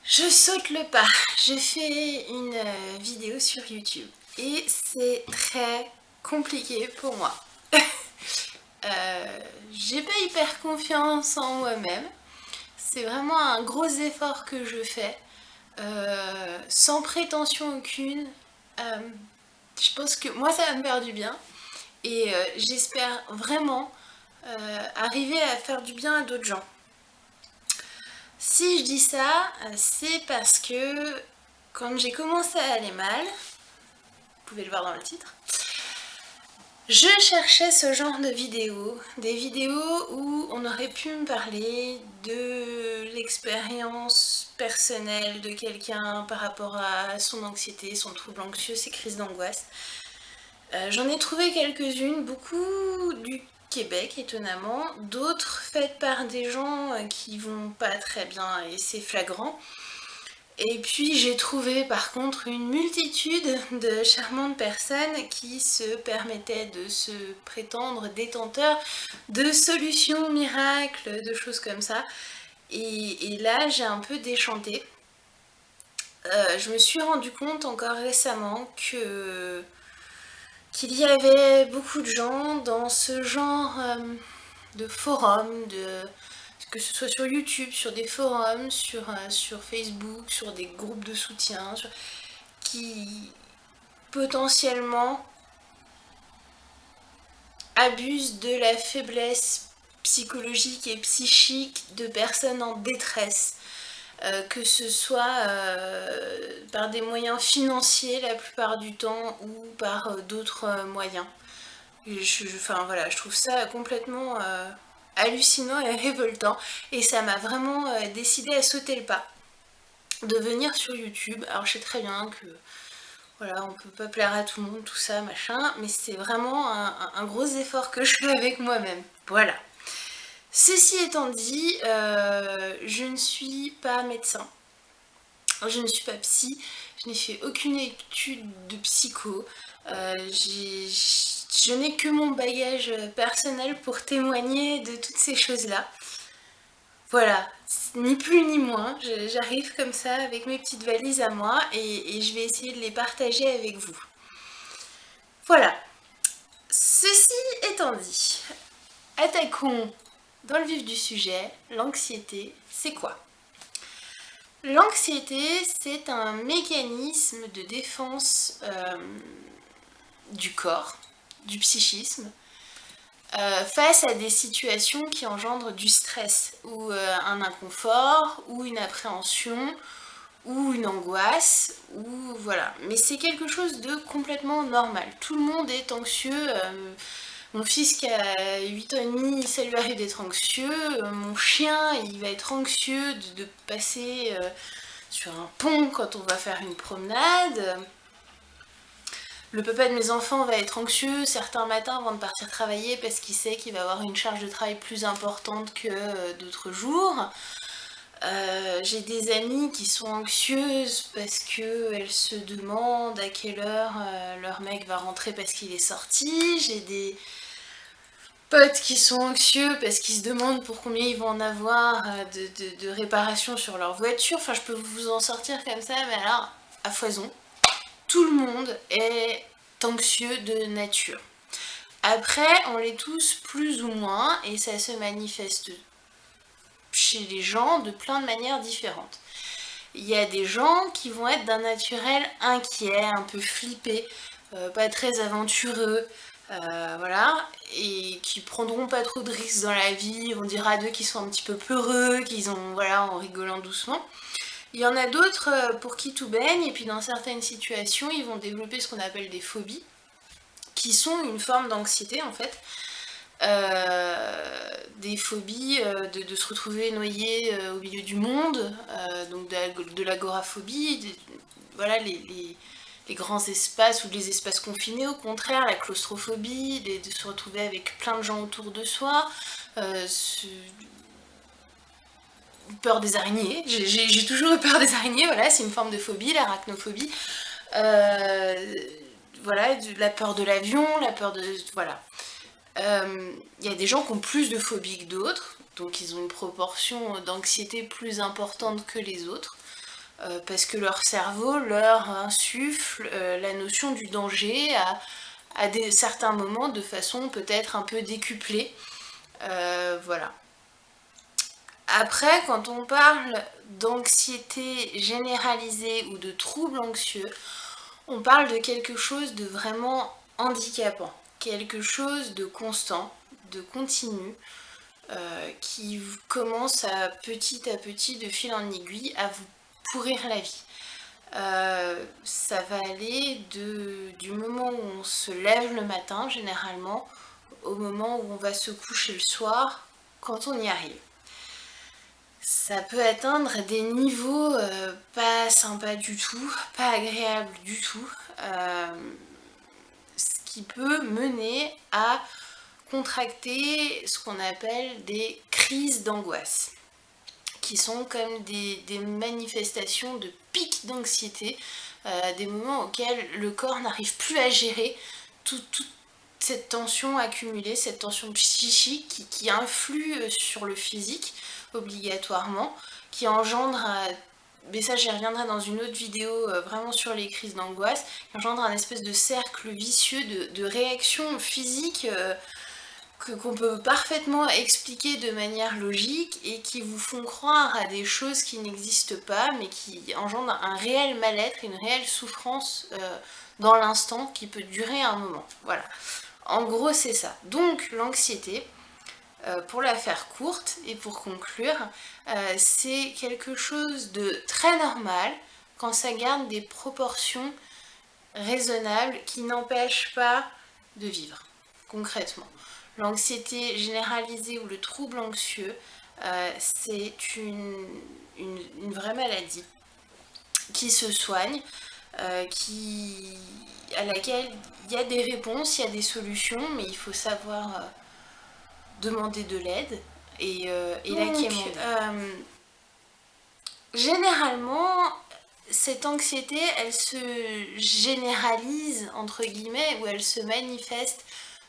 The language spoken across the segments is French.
Je saute le pas, je fais une vidéo sur YouTube et c'est très compliqué pour moi. J'ai pas hyper confiance en moi-même, c'est vraiment un gros effort que je fais, sans prétention aucune. Euh, je pense que moi ça va me faire du bien et j'espère vraiment arriver à faire du bien à d'autres gens. Si je dis ça, c'est parce que quand j'ai commencé à aller mal, vous pouvez le voir dans le titre, je cherchais ce genre de vidéos, des vidéos où on aurait pu me parler de l'expérience personnelle de quelqu'un par rapport à son anxiété, son trouble anxieux, ses crises d'angoisse. J'en ai trouvé quelques-unes, beaucoup du Québec étonnamment, d'autres faites par des gens qui vont pas très bien et c'est flagrant. Et puis j'ai trouvé par contre une multitude de charmantes personnes qui se permettaient de se prétendre détenteurs de solutions miracles, de choses comme ça. Et là j'ai un peu déchanté. Je me suis rendu compte encore récemment qu'il y avait beaucoup de gens dans ce genre de forums, que ce soit sur YouTube, sur des forums, sur Facebook, sur des groupes de soutien, qui potentiellement abusent de la faiblesse psychologique et psychique de personnes en détresse, que ce soit par des moyens financiers la plupart du temps ou par d'autres moyens. Enfin voilà, je trouve ça complètement hallucinant et révoltant et ça m'a vraiment décidé à sauter le pas de venir sur YouTube. Alors je sais très bien que voilà, on peut pas plaire à tout le monde, tout ça, machin, mais c'est vraiment un gros effort que je fais avec moi-même. Voilà. Ceci étant dit, je ne suis pas médecin, je ne suis pas psy, je n'ai fait aucune étude de psycho, je n'ai que mon bagage personnel pour témoigner de toutes ces choses-là. Voilà, ni plus ni moins, j'arrive comme ça avec mes petites valises à moi et je vais essayer de les partager avec vous. Voilà, ceci étant dit, attaquons dans le vif du sujet. L'anxiété, c'est quoi? L'anxiété, c'est un mécanisme de défense du corps, du psychisme, face à des situations qui engendrent du stress, ou un inconfort, ou une appréhension, ou une angoisse, ou voilà. Mais c'est quelque chose de complètement normal. Tout le monde est anxieux. Mon fils qui a 8 ans et demi, ça lui arrive d'être anxieux. Mon chien, il va être anxieux de passer sur un pont quand on va faire une promenade. Le papa de mes enfants va être anxieux certains matins avant de partir travailler parce qu'il sait qu'il va avoir une charge de travail plus importante que d'autres jours. J'ai des amies qui sont anxieuses parce qu'elles se demandent à quelle heure leur mec va rentrer parce qu'il est sorti. J'ai des potes qui sont anxieux parce qu'ils se demandent pour combien ils vont en avoir de réparations sur leur voiture. Enfin, je peux vous en sortir comme ça, mais alors, à foison. Tout le monde est anxieux de nature. Après, on l'est tous plus ou moins et ça se manifeste chez les gens de plein de manières différentes. Il y a des gens qui vont être d'un naturel inquiet, un peu flippé, pas très aventureux, voilà, et qui prendront pas trop de risques dans la vie, on dira d'eux qu'ils sont un petit peu peureux, qu'ils ont, voilà, en rigolant doucement. Il y en a d'autres pour qui tout baigne, et puis dans certaines situations, ils vont développer ce qu'on appelle des phobies, qui sont une forme d'anxiété en fait. Des phobies de se retrouver noyé au milieu du monde, donc de l'agoraphobie, voilà les grands espaces ou les espaces confinés, au contraire, la claustrophobie, de se retrouver avec plein de gens autour de soi, peur des araignées, j'ai toujours eu peur des araignées, voilà, c'est une forme de phobie, l'arachnophobie. Voilà, la peur de l'avion, la peur de... Voilà. Il y a des gens qui ont plus de phobies que d'autres, donc ils ont une proportion d'anxiété plus importante que les autres. parce que leur cerveau leur insuffle la notion du danger à certains moments de façon peut-être un peu décuplée. Voilà. Après, quand on parle d'anxiété généralisée ou de troubles anxieux, on parle de quelque chose de vraiment handicapant, quelque chose de constant, de continu, qui commence petit à petit, de fil en aiguille, à vous pourrir la vie. Ça va aller du moment où on se lève le matin, généralement, au moment où on va se coucher le soir, quand on y arrive. Ça peut atteindre des niveaux pas sympas du tout, pas agréables du tout, ce qui peut mener à contracter ce qu'on appelle des crises d'angoisse, qui sont comme des manifestations de pics d'anxiété, des moments auxquels le corps n'arrive plus à gérer toute cette tension accumulée, cette tension psychique qui influe sur le physique obligatoirement, qui engendre, mais ça j'y reviendrai dans une autre vidéo vraiment sur les crises d'angoisse, qui engendre un espèce de cercle vicieux de réactions physiques qu'on peut parfaitement expliquer de manière logique et qui vous font croire à des choses qui n'existent pas, mais qui engendrent un réel mal-être, une réelle souffrance dans l'instant qui peut durer un moment. Voilà. En gros, c'est ça. Donc, l'anxiété, pour la faire courte et pour conclure, c'est quelque chose de très normal quand ça garde des proportions raisonnables qui n'empêchent pas de vivre, concrètement. L'anxiété généralisée ou le trouble anxieux, c'est une vraie maladie qui se soigne, à laquelle il y a des réponses, il y a des solutions, mais il faut savoir demander de l'aide et la quémander. Généralement, cette anxiété, elle se généralise, entre guillemets, ou elle se manifeste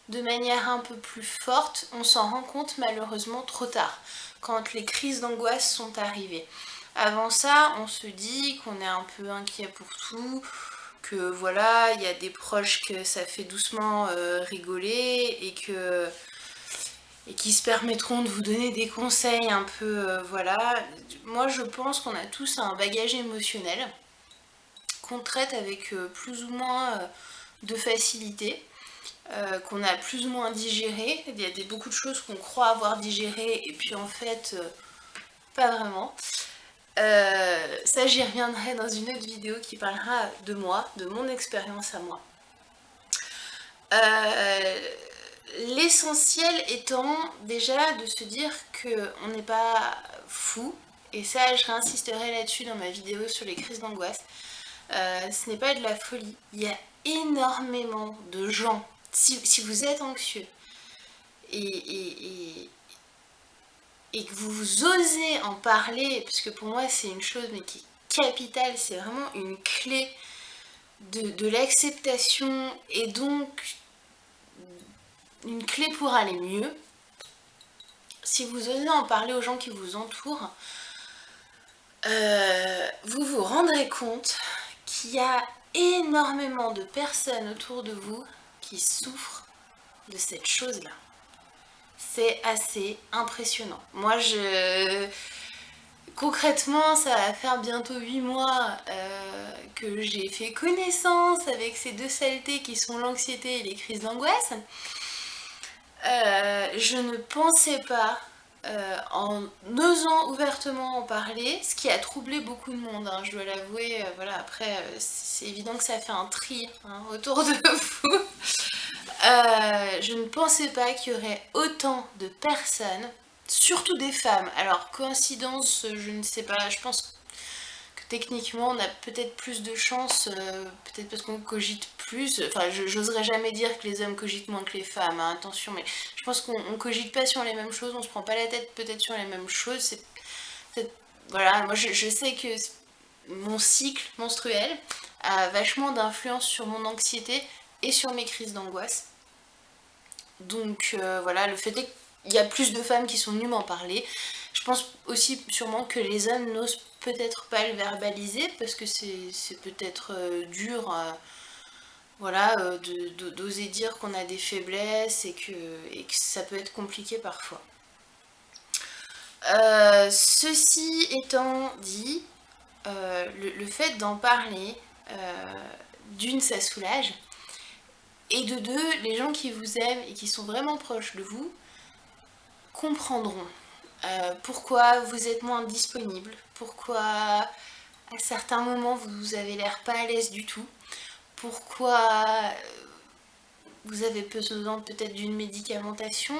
de manière un peu plus forte. On s'en rend compte malheureusement trop tard, quand les crises d'angoisse sont arrivées. Avant ça, on se dit qu'on est un peu inquiet pour tout, que voilà, il y a des proches que ça fait doucement rigoler et qui se permettront de vous donner des conseils un peu, voilà. Moi, je pense qu'on a tous un bagage émotionnel qu'on traite avec plus ou moins de facilité, qu'on a plus ou moins digéré. Il y a beaucoup de choses qu'on croit avoir digérées et puis en fait, pas vraiment. Ça, j'y reviendrai dans une autre vidéo qui parlera de moi, de mon expérience à moi. L'essentiel étant déjà de se dire qu'on n'est pas fou, et ça je réinsisterai là-dessus dans ma vidéo sur les crises d'angoisse. Ce n'est pas de la folie. Il y a énormément de gens, si vous êtes anxieux et que vous osez en parler, parce que pour moi c'est une chose mais qui est capitale, c'est vraiment une clé de l'acceptation et donc une clé pour aller mieux. Si vous osez en parler aux gens qui vous entourent, vous vous rendrez compte qu'il y a énormément de personnes autour de vous qui souffrent de cette chose-là. C'est assez impressionnant. Moi, concrètement, ça va faire bientôt 8 mois que j'ai fait connaissance avec ces deux saletés qui sont l'anxiété et les crises d'angoisse. Je ne pensais pas, en osant ouvertement en parler, ce qui a troublé beaucoup de monde, hein, je dois l'avouer. Voilà, après, c'est évident que ça fait un tri hein, autour de vous. Je ne pensais pas qu'il y aurait autant de personnes, surtout des femmes. Alors, coïncidence, je ne sais pas, je pense que techniquement on a peut-être plus de chance, peut-être parce qu'on cogite plus. Enfin, j'oserais jamais dire que les hommes cogitent moins que les femmes, hein, attention, mais je pense qu'on cogite pas sur les mêmes choses, on se prend pas la tête peut-être sur les mêmes choses. C'est voilà, moi je sais que mon cycle menstruel a vachement d'influence sur mon anxiété et sur mes crises d'angoisse. Donc voilà, le fait est qu'il y a plus de femmes qui sont venues m'en parler. Je pense aussi sûrement que les hommes n'osent peut-être pas le verbaliser parce que c'est peut-être dur voilà, d'oser dire qu'on a des faiblesses et que ça peut être compliqué parfois. Ceci étant dit, le fait d'en parler, d'une, ça soulage, et de deux, les gens qui vous aiment et qui sont vraiment proches de vous comprendront pourquoi vous êtes moins disponible, pourquoi à certains moments vous avez l'air pas à l'aise du tout, pourquoi vous avez besoin peut-être d'une médicamentation,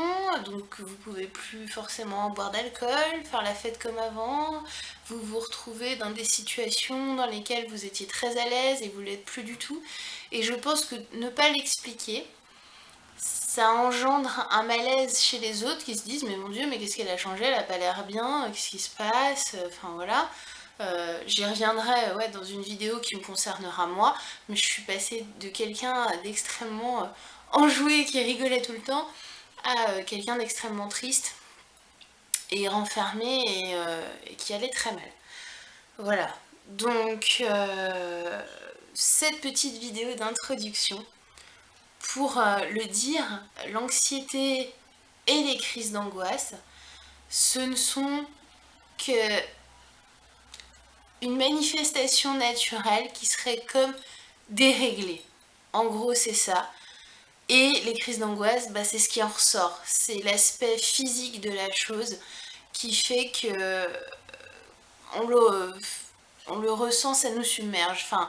donc vous pouvez plus forcément boire d'alcool, faire la fête comme avant, vous vous retrouvez dans des situations dans lesquelles vous étiez très à l'aise et vous l'êtes plus du tout. Et je pense que ne pas l'expliquer, ça engendre un malaise chez les autres qui se disent mais mon Dieu, mais qu'est-ce qu'elle a changé, elle a pas l'air bien, qu'est-ce qui se passe, enfin voilà. J'y reviendrai ouais, dans une vidéo qui me concernera moi, mais je suis passée de quelqu'un d'extrêmement enjoué qui rigolait tout le temps à quelqu'un d'extrêmement triste et renfermé et qui allait très mal. Voilà, donc cette petite vidéo d'introduction pour le dire, l'anxiété et les crises d'angoisse, ce ne sont que une manifestation naturelle qui serait comme déréglée. En gros, c'est ça. Et les crises d'angoisse, bah, c'est ce qui en ressort. C'est l'aspect physique de la chose qui fait que on le ressent, ça nous submerge. Enfin,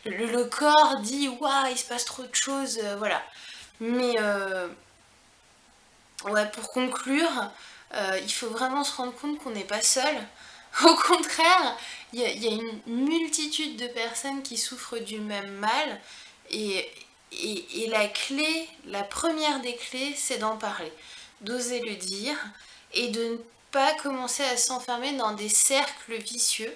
le corps dit waouh, il se passe trop de choses, voilà. Mais ouais, pour conclure, il faut vraiment se rendre compte qu'on n'est pas seul. Au contraire, il y a une multitude de personnes qui souffrent du même mal et, la clé, la première des clés, c'est d'en parler, d'oser le dire et de ne pas commencer à s'enfermer dans des cercles vicieux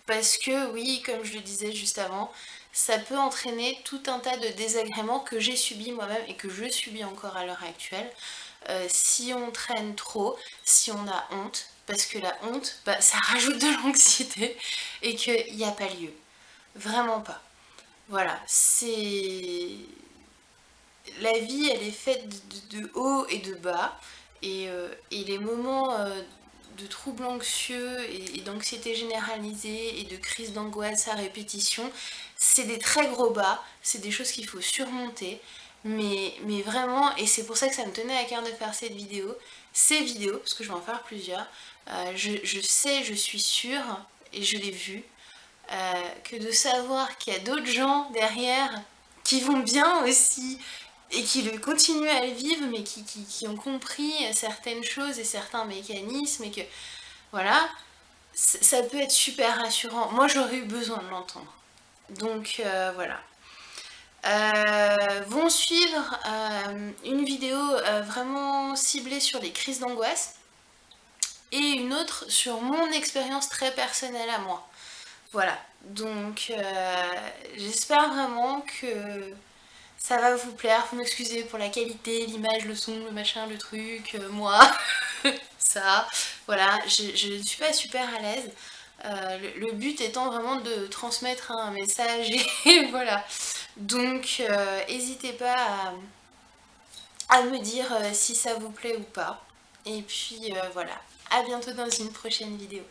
parce que oui, comme je le disais juste avant, ça peut entraîner tout un tas de désagréments que j'ai subis moi-même et que je subis encore à l'heure actuelle. Si on traîne trop, si on a honte, parce que la honte, bah, ça rajoute de l'anxiété et qu'il n'y a pas lieu. Vraiment pas. Voilà, c'est... La vie, elle est faite de haut et de bas, et les moments de troubles anxieux et d'anxiété généralisée et de crise d'angoisse à répétition, c'est des très gros bas, c'est des choses qu'il faut surmonter, mais vraiment, et c'est pour ça que ça me tenait à cœur de faire ces vidéos, parce que je vais en faire plusieurs, je sais, je suis sûre, et je l'ai vu, que de savoir qu'il y a d'autres gens derrière qui vont bien aussi et qui continuent à le vivre mais qui ont compris certaines choses et certains mécanismes et que voilà, ça peut être super rassurant. Moi j'aurais eu besoin de l'entendre. Donc voilà. Vont suivre une vidéo vraiment ciblée sur les crises d'angoisse et une autre sur mon expérience très personnelle à moi. Voilà, donc j'espère vraiment que ça va vous plaire. Vous m'excusez pour la qualité, l'image, le son, le machin, le truc, moi, ça. Voilà, je ne suis pas super à l'aise. Le but étant vraiment de transmettre un message et voilà. Donc n'hésitez pas à me dire si ça vous plaît ou pas. Et puis voilà, à bientôt dans une prochaine vidéo.